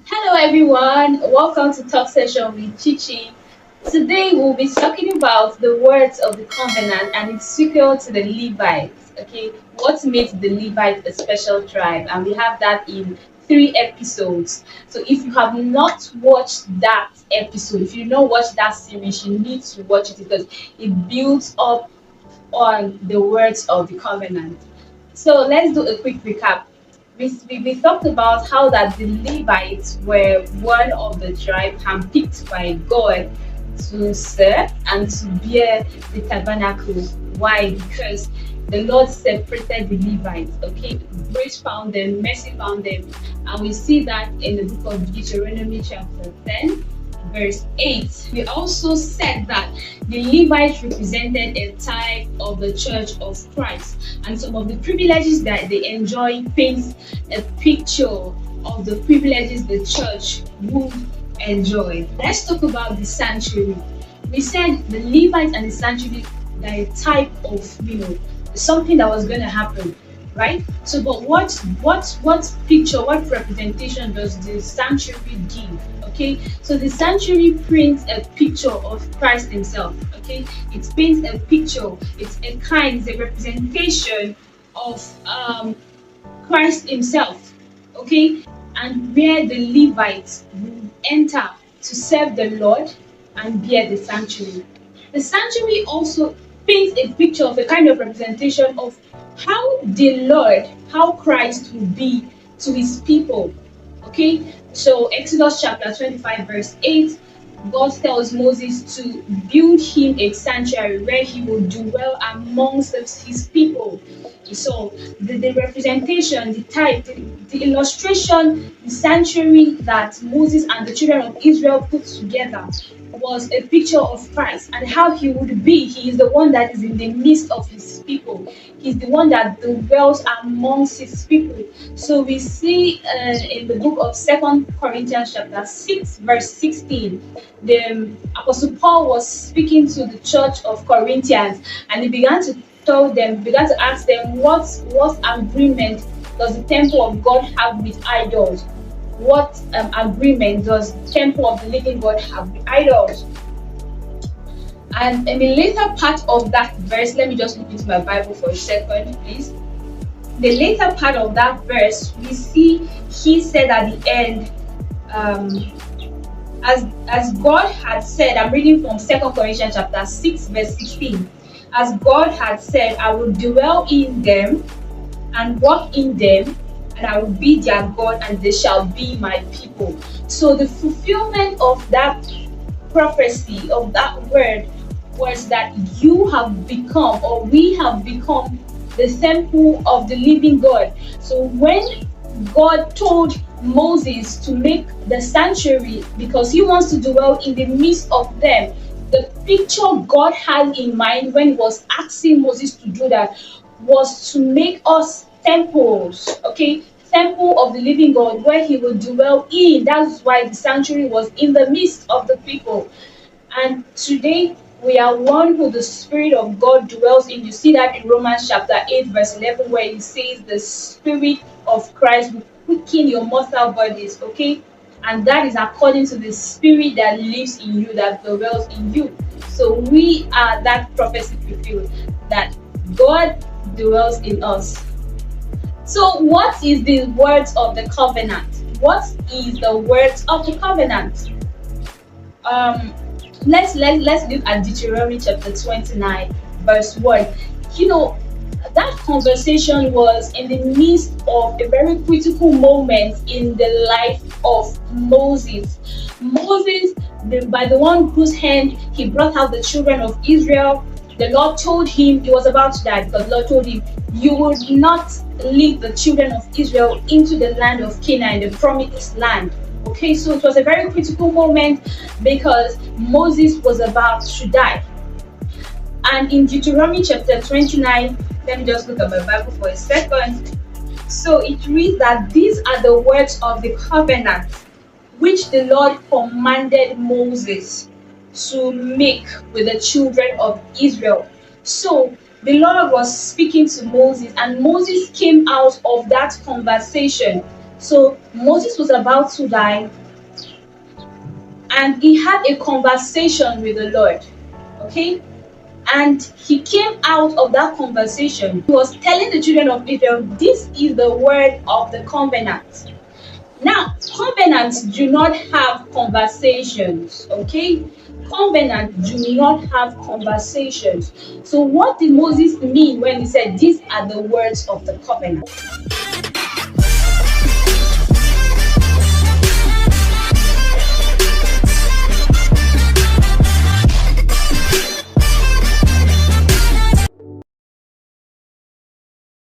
Hello everyone, welcome to Talk Session with ChiChi. Today we'll be talking about the words of the covenant and its sequel to the Levites. Okay, what makes the Levites a special tribe? And we have that in 3 episodes. So if you have not watched that episode, if you don't watch that series, you need to watch it because it builds up on the words of the covenant. So let's do a quick recap. We talked about how that the Levites were one of the tribe handpicked by God to serve and to bear the tabernacle. Why? Because the Lord separated the Levites. Okay, grace found them, mercy found them, and we see that in the book of Deuteronomy chapter 10 verse 8. We also said that the Levites represented a type of the church of Christ, and some of the privileges that they enjoy paints a picture of the privileges the church would enjoy. Let's talk about the sanctuary. We said the Levites and the sanctuary are a type of, something that was going to happen, right? So, but what picture, what representation does the sanctuary give? Okay, so the sanctuary paints a picture of Christ Himself. Okay, it paints a picture. It's a representation of Christ Himself. Okay, and where the Levites will enter to serve the Lord and bear the sanctuary. The sanctuary also paints a picture of a kind of representation of how the Lord, how Christ will be to His people. Okay, so Exodus chapter 25, verse 8, God tells Moses to build him a sanctuary where he will dwell amongst his people. So the representation, the type, the illustration, the sanctuary that Moses and the children of Israel put together was a picture of Christ and how he would be. He is the one that is in the midst of his people. He's the one that dwells amongst his people. So we see in the book of 2 Corinthians chapter 6 verse 16, the Apostle Paul was speaking to the church of Corinthians, and he began to ask them, what agreement does the temple of God have with idols? What agreement does the temple of the living God have with idols? And in the later part of that verse, let me just look into my Bible for a second, please. The later part of that verse, we see he said at the end, as God had said, I'm reading from 2 Corinthians chapter 6, verse 16. As God had said, I will dwell in them and walk in them, and I will be their God, and they shall be my people. So the fulfillment of that prophecy, of that word, was that you have become, or we have become, the temple of the living God. So when God told Moses to make the sanctuary because he wants to dwell in the midst of them, the picture God had in mind when he was asking Moses to do that was to make us temples, okay? Temple of the living God where he will dwell in. That's why the sanctuary was in the midst of the people. And today we are one who the Spirit of God dwells in. You see that in Romans chapter 8 verse 11 where it says the Spirit of Christ will quicken your mortal bodies, okay? And that is according to the Spirit that lives in you, that dwells in you. So we are that prophecy fulfilled, that God dwells in us. So what is the words of the covenant? What is the words of the covenant? Let's look at Deuteronomy chapter 29 verse 1. That conversation was in the midst of a very critical moment in the life of Moses. Moses, by the one whose hand he brought out the children of Israel, the Lord told him he was about to die, because the Lord told him, you would not lead the children of Israel into the land of Canaan, the promised land. Okay, so it was a very critical moment because Moses was about to die. And in Deuteronomy chapter 29, let me just look at my Bible for a second. So it reads that these are the words of the covenant which the Lord commanded Moses to make with the children of Israel. So the Lord was speaking to Moses, and Moses came out of that conversation So Moses was about to die, and he had a conversation with the Lord. Okay, and he came out of that conversation. He was telling the children of Israel, this is the word of the covenant. Now, covenants do not have conversations, okay? Covenants do not have conversations. So what did Moses mean when he said, these are the words of the covenant?